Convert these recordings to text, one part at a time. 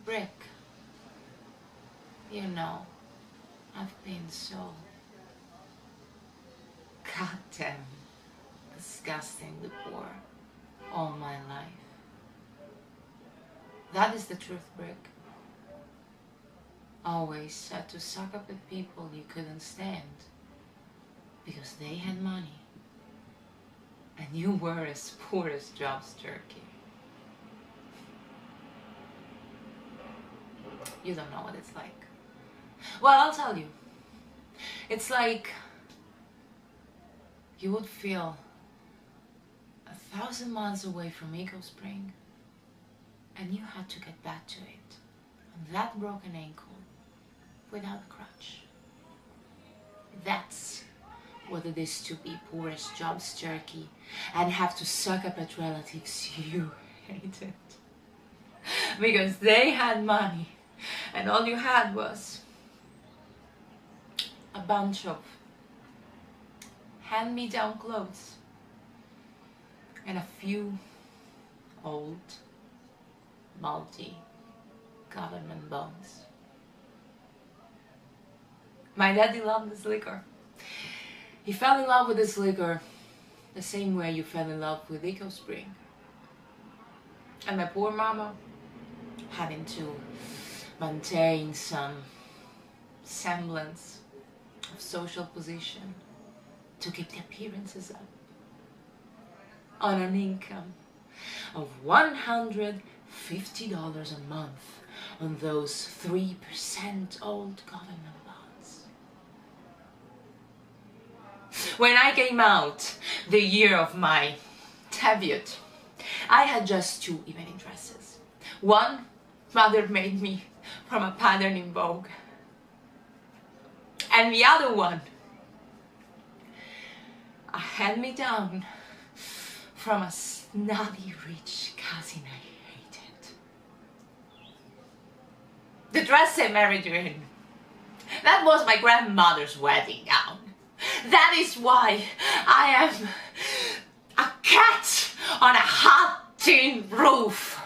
brick. You know, I've been so goddamn disgustingly poor all my life. That is the truth, Brick. Always had to suck up at people you couldn't stand because they had money and you were as poor as Job's turkey. You don't know what it's like. Well, I'll tell you. It's like you would feel 1,000 miles away from Eco Spring and you had to get back to it on that broken ankle without a crutch. That's what it is to be poor as Job's turkey and have to suck up at relatives you hated because they had money and all you had was a bunch of hand-me-down clothes and a few old multi-government bonds. My daddy loved this liquor. He fell in love with this liquor the same way you fell in love with Eco Spring. And my poor mama, having to maintain some semblance of social position to keep the appearances up, on an income of $150 a month on those 3% old government bonds. When I came out the year of my debut, I had just 2 evening dresses. One, mother made me from a pattern in Vogue. And the other one, a hand-me-down from a snobby rich cousin I hated. The dress I married you in, that was my grandmother's wedding gown. That is why I am a cat on a hot tin roof.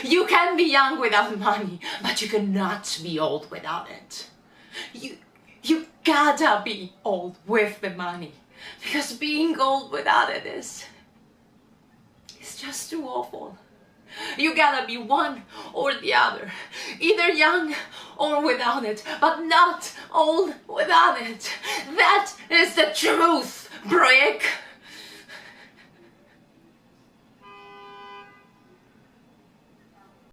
You can be young without money, but you cannot be old without it. You gotta be old with the money, because being old without it is just too awful. You gotta be one or the other, either young or without it, but not old without it. That is the truth, Brick.